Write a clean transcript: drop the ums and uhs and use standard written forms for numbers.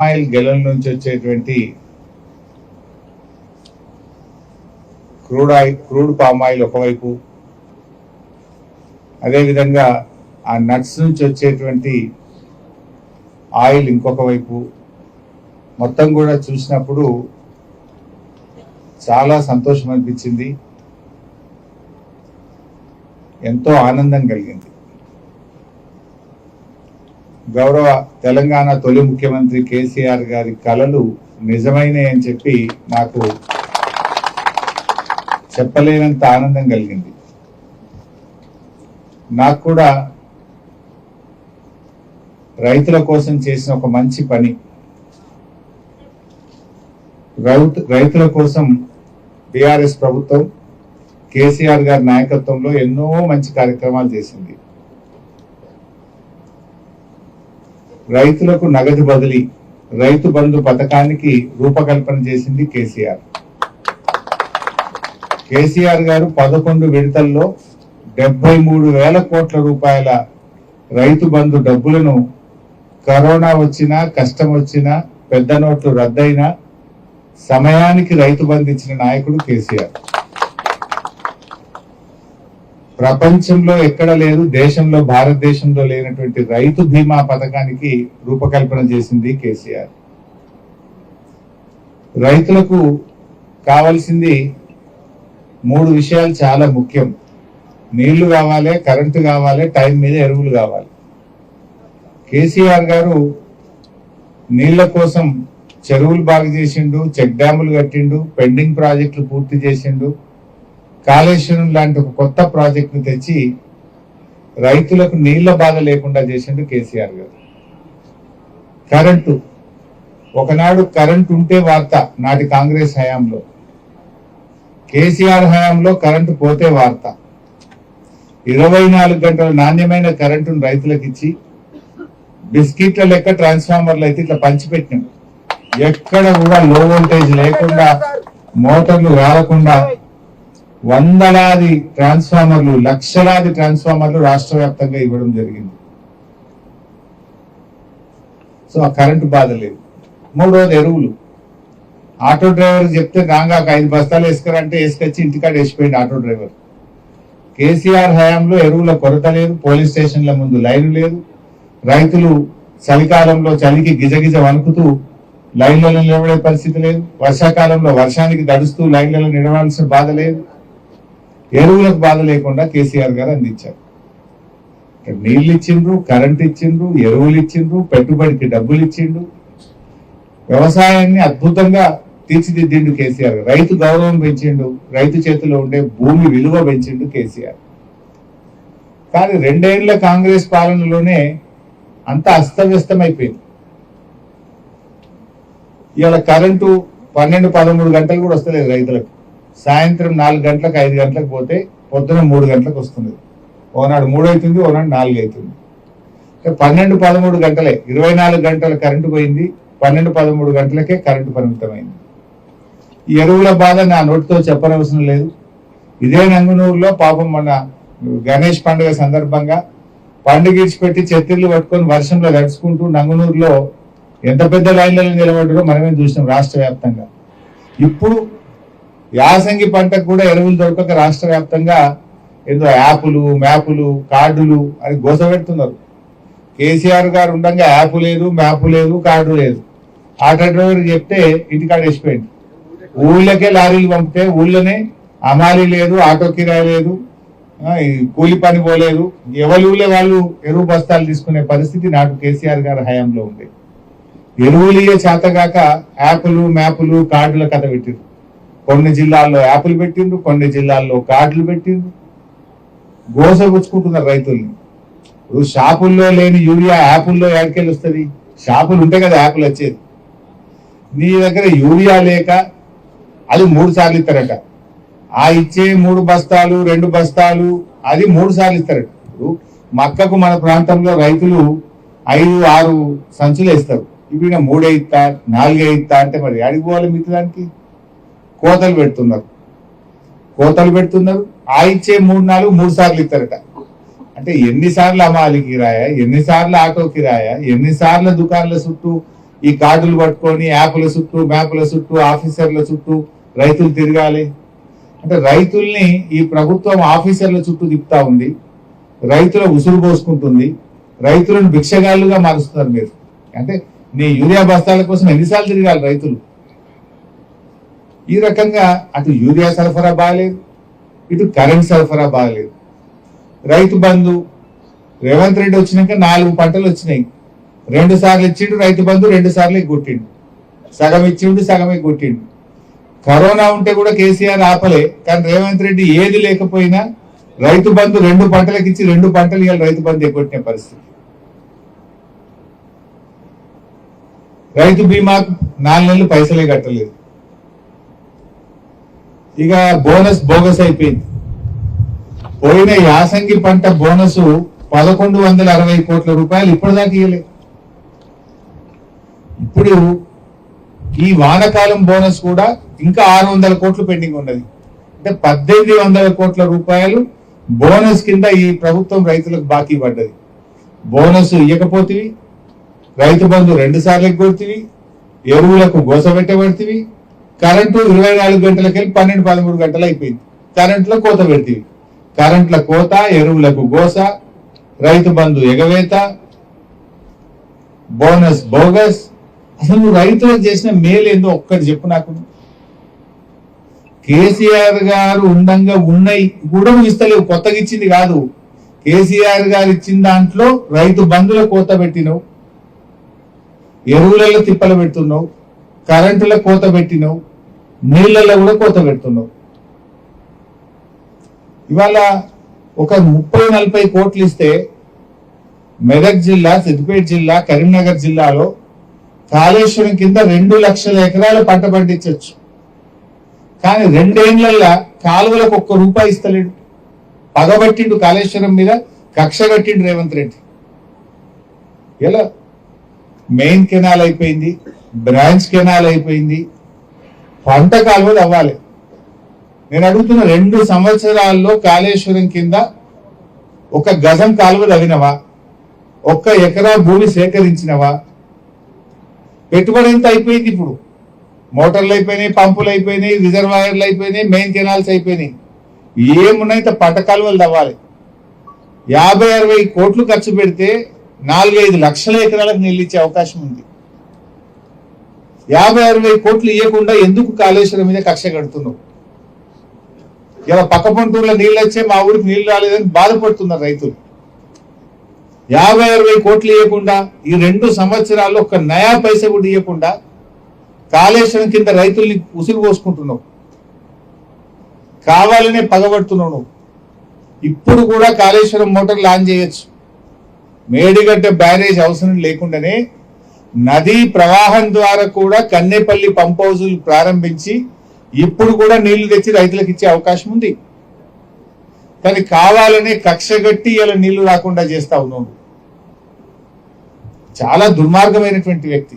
Oil గెలల నుంచి వచ్చేటువంటి crude palm oil ఒకవైపు, అదేవిధంగా ఆ నట్స్ నుంచి వచ్చేటువంటి ఆయిల్ ఇంకొక వైపు, మొత్తం కూడా చూసినప్పుడు చాలా సంతోషం అనిపించింది, ఎంతో ఆనందం కలిగింది. గౌరవ తెలంగాణ తొలి ముఖ్యమంత్రి కేసీఆర్ గారి కలలు నిజమైనవి అని చెప్పి నాకు చెప్పలేనంత ఆనందం కలిగింది. నాకు కూడా రైతుల కోసం చేసిన ఒక మంచి పని, రైతుల కోసం బీఆర్ఎస్ ప్రభుత్వం కేసీఆర్ గారి నాయకత్వంలో ఎన్నో మంచి కార్యక్రమాలు చేసింది. రైతులకు నగదు బదిలీ, రైతు బంధు పథకానికి రూపకల్పన చేసింది కేసీఆర్. కేసీఆర్ గారు 11 విడతల్లో 73,000 కోట్ల రూపాయల రైతు బంధు డబ్బులను కరోనా వచ్చినా, కష్టం వచ్చినా, పెద్ద నోట్లు రద్దయినా సమయానికి రైతు బంధు ఇచ్చిన నాయకుడు కేసీఆర్. ప్రపంచంలో ఎక్కడ లేదు, దేశంలో భారతదేశంలో లేనటువంటి రైతు బీమా పథకానికి రూపకల్పన చేసింది కేసీఆర్. రైతులకు కావాల్సింది 3 విషయాలు చాలా ముఖ్యం. నీళ్లు కావాలి, కరెంటు కావాలి, టైం మీద ఎరువులు కావాలి. కేసీఆర్ గారు నీళ్ల కోసం చెరువులు బాగు చేసిండు, చెక్ డ్యాములు కట్టిండు, పెండింగ్ ప్రాజెక్టులు పూర్తి చేసిండు, కాళేశ్వరం లాంటి ఒక కొత్త ప్రాజెక్టును తెచ్చి రైతులకు నీళ్ల బాధ లేకుండా చేసిండు కేసీఆర్ గారు. కరెంటు, ఒకనాడు కరెంటు ఉంటే వార్త నాటి కాంగ్రెస్ హయాంలో, కేసీఆర్ హయాంలో కరెంటు పోతే వార్త. 24 గంటల నాణ్యమైన కరెంటును రైతులకు ఇచ్చి బిస్కెట్ల లెక్క ట్రాన్స్ఫార్మర్లు అయితే ఇట్లా పంచిపెట్టినాం. ఎక్కడ కూడా లో వోల్టేజ్ లేకుండా, మోటార్లు రాలకుండా వందలాది ట్రాన్స్ఫార్మర్లు, లక్షలాది ట్రాన్స్ఫార్మర్లు రాష్ట్ర వ్యాప్తంగా ఇవ్వడం జరిగింది. సో ఆ కరెంటు బాధ లేదు. 3వది ఎరువులు. ఆటో డ్రైవర్ చెప్తే రాగా 5 బస్తాలు వేసుకురంటే వేసుకొచ్చి ఇంటికాడ వేసిపోయింది ఆటో డ్రైవర్. కేసీఆర్ హయాంలో ఎరువుల కొరత లేదు, పోలీస్ స్టేషన్ల ముందు లైన్ లేదు, రైతులు చలికాలంలో చలికి గిజగిజ వణుకుతూ లైన్లలో నిలబడే పరిస్థితి లేదు, వర్షాకాలంలో వర్షానికి దడుస్తూ లైన్లలో నిలవాల్సిన బాధ లేదు. ఎరువులకు బాధ లేకుండా కేసీఆర్ గారు అందించారు. నీళ్ళు ఇచ్చిండ్రు, కరెంట్ ఇచ్చిండ్రు, ఎరువులు ఇచ్చిండ్రు, పెట్టుబడికి డబ్బులు ఇచ్చిండ్రు, వ్యవసాయాన్ని అద్భుతంగా తీర్చిదిద్దిండు కేసీఆర్. రైతు గౌరవం పెంచిండు, రైతు చేతిలో ఉండే భూమి విలువ పెంచిండు కేసీఆర్. కానీ 2 ఏళ్ల కాంగ్రెస్ పాలనలోనే అంతా అస్తవ్యస్తమైపోయింది. ఇవాళ కరెంటు 12-13 గంటలు కూడా వస్తలేదు రైతులకు. సాయంత్రం 4 గంటలకు 5 గంటలకు పోతే పొద్దున 3 గంటలకు వస్తుంది. ఓనాడు 3 అవుతుంది, ఓనాడు 4 అవుతుంది. 12-13 గంటలే, 24 గంటల కరెంటు పోయింది, 12-13 గంటలకే కరెంటు పరిమితమైంది. ఈ ఎరువుల బాధ నా నోటితో చెప్పనవసరం లేదు. ఇదే నంగునూరులో పాపం మన గణేష్ పండుగ సందర్భంగా పండుగ ఇచ్చిపెట్టి చెత్తిళ్ళు పట్టుకొని వర్షంలో గడుచుకుంటూ నంగునూరులో ఎంత పెద్ద లైన్లలో నిలబడ్డారో మనమే చూసినాం రాష్ట్ర వ్యాప్తంగా. ఇప్పుడు యాసంగి పంటకు కూడా ఎరువులు దొరకక రాష్ట్ర వ్యాప్తంగా ఏదో యాపులు, మ్యాపులు, కార్డులు అని గోసపెడుతున్నారు. కేసీఆర్ గారు ఉండగా యాప్ లేదు, మ్యాప్ లేదు, కార్డు లేదు. ఆటో డ్రైవర్ చెప్తే ఇంటికాడ వేసిపోయింది. ఊళ్ళకే లారీలు పంపితే ఊళ్ళోనే అమాలి లేదు, ఆటో కిరాయి లేదు, కూలి పని పోలేదు. ఎవరి ఊళ్ళో వాళ్ళు ఎరువు బస్తాలు తీసుకునే పరిస్థితి నాటు కేసీఆర్ గారి హయాంలో ఉంది. ఎరువులియే చేతగాక యాప్లు, మ్యాపులు, కార్డుల కథ పెట్టిండ్రు. కొన్ని జిల్లాల్లో యాప్లు పెట్టిండ్రు, కొన్ని జిల్లాల్లో కార్డులు పెట్టిండ్రు. గోసగుచ్చుకుంటున్నారు రైతుల్ని. ఇప్పుడు షాపుల్లో లేని యూరియా యాపుల్లో ఎక్కడికెళ్ళి వస్తుంది? షాపులు ఉంటే కదా యాప్లు వచ్చేది. నీ దగ్గర యూరియా లేక అది 3 సార్లు ఇస్తారట. ఆ ఇచ్చే 3 బస్తాలు 2 బస్తాలు అది 3 సార్లు ఇస్తారట. ఇప్పుడు మక్కకు మన ప్రాంతంలో రైతులు 5-6 సంచులు వేస్తారు. ఇప్పుడు 3 ఇస్తా, 4 ఇస్తా అంటే మరి అడిగి పోవాలి మిత్రానికి. కోతలు పెడుతున్నారు. ఆ ఇచ్చే 3 సార్లు ఇస్తారట. అంటే ఎన్నిసార్లు అమాలి కిరాయ, ఎన్నిసార్లు ఆటో కిరాయ, ఎన్నిసార్లు దుకాణాల చుట్టూ ఈ కార్డులు పట్టుకొని యాప్ల చుట్టూ మ్యాప్ల చుట్టూ ఆఫీసర్ల చుట్టూ రైతులు తిరగాలి అంటే రైతుల్ని ఈ ప్రభుత్వం ఆఫీసర్ల చుట్టూ తిప్పుతా ఉంది, రైతుల ఉసురు పోసుకుంటుంది, రైతులను భిక్షగాళ్ళుగా మారుస్తున్నారు మీరు. అంటే నీ యూరియా బస్తాల కోసం ఎన్నిసార్లు తిరగాలి రైతులు? ఈ రకంగా అటు యూరియా సరఫరా బాగలేదు, ఇటు కరెంట్ సరఫరా బాగలేదు. రైతు బంధు రేవంత్ రెడ్డి వచ్చినాక 4 పంటలు వచ్చినాయి, 2 సార్లు ఇచ్చిండు రైతు బంధు, 2 సార్లు కొట్టిండు, సగం ఇచ్చిండు సగమే కొట్టిండు. కరోనా ఉంటే కూడా కేసీఆర్ ఆపలే, కానీ రేవంత్ రెడ్డి ఏది లేకపోయినా రైతు బంధు 2 పంటలకు ఇచ్చి 2 పంటలు ఇవాళ రైతు బంధు ఎగ్గొట్టిన పరిస్థితి. రైతు బీమాకు 4 నెలలు పైసలే కట్టలేదు. ఇక బోనస్ బోగస్ అయిపోయింది. పోయిన యాసంగి పంట బోనస్ 1160 కోట్ల రూపాయలు ఇప్పటిదాకా ఇవ్వలేదు. ఇప్పుడు ఈ వానకాలం బోనస్ కూడా ఇంకా 600 కోట్లు పెండింగ్ ఉన్నది. అంటే 1800 కోట్ల రూపాయలు బోనస్ కింద ఈ ప్రభుత్వం రైతులకు బాకీ పడ్డది. బోనస్ ఇవ్వకపోతే రైతు బంధు 2 సార్లు ఎగ్గొడితివి, ఎరువులకు గోస పెట్టబడితివి, కరెంటు 24 గంటలకెళ్ళి 12-13 గంటలు అయిపోయింది. కరెంట్లో కోత పెడితివి, కరెంట్ల కోత, ఎరువులకు గోస, రైతు బంధు ఎగవేత, బోనస్ బోగస్. అసలు నువ్వు రైతులకు చేసిన మేలు ఏందో ఒక్కటి చెప్పు నాకు. కేసీఆర్ గారు ఉండంగా ఉన్నాయి కూడా నువ్వు ఇస్తలేవు, కొత్తగా ఇచ్చింది కాదు. కేసీఆర్ గారు ఇచ్చిన దాంట్లో రైతు బంధుల కోత పెట్టినవు, ఎరువులలో తిప్పలు పెడుతున్నావు, కరెంటులో కోత పెట్టినావు, నీళ్లలో కూడా కోత పెడుతున్నావు. ఇవాళ ఒక 30-40 కోట్లు ఇస్తే మెదక్ జిల్లా, సిద్దిపేట జిల్లా, కరీంనగర్ జిల్లాలో కాళేశ్వరం కింద 2 లక్షల ఎకరాలు పంట పండించవచ్చు. కానీ 2 ఏళ్లలో కాలువలకు ₹1 ఇస్తలేడు. పగబట్టిండు కాళేశ్వరం మీద, కక్ష కట్టిండు రేవంత్ రెడ్డి. ఎలా మెయిన్ కెనాల్ అయిపోయింది, బ్రాంచ్ కెనాల్ అయిపోయింది, పంట కాలువలు అవ్వాలి. నేను అడుగుతున్న 2 సంవత్సరాల్లో కాళేశ్వరం కింద 1 గజం కాలువ తవ్వినవా? 1 ఎకరా భూమి సేకరించినవా? పెట్టుబడి ఎంత అయిపోయింది? ఇప్పుడు మోటార్లు అయిపోయినాయి, పంపులు అయిపోయినాయి, రిజర్వాయర్లు అయిపోయినాయి, మెయిన్ కెనాల్స్ అయిపోయినాయి. ఏమున్నాయి? పంట కాలువలు తవ్వాలి. 50-60 కోట్లు ఖర్చు పెడితే 4-5 లక్షల ఎకరాలకు నీళ్ళు ఇచ్చే అవకాశం ఉంది. 50-60 కోట్లు ఇవ్వకుండా ఎందుకు కాళేశ్వరం మీద కక్ష కడుతున్నావు? ఇలా పక్క పంటూరులో నీళ్ళు వచ్చే మా ఊరికి నీళ్లు రాలేదని బాధపడుతున్నారు రైతులు. 50-60 కోట్లు ఇవ్వకుండా, ఈ 2 సంవత్సరాల్లో 1 నయా పైసా కూడా ఇవ్వకుండా కాళేశ్వరం కింద రైతుల్ని ఉసురు పోసుకుంటున్నావు, కావాలనే పగబడుతున్నావు నువ్వు. ఇప్పుడు కూడా కాళేశ్వరం మోటార్లు ఆన్ చేయొచ్చు. మేడిగడ్డ బ్యారేజ్ అవసరం లేకుండానే నదీ ప్రవాహం ద్వారా కూడా కన్నేపల్లి పంప్ హౌజులు ప్రారంభించి ఇప్పుడు కూడా నీళ్లు తెచ్చి రైతులకు ఇచ్చే అవకాశం ఉంది. కానీ కావాలనే కక్షగట్టి ఇలా నీళ్లు రాకుండా చేస్తా ఉన్నావు. చాలా దుర్మార్గమైనటువంటి వ్యక్తి.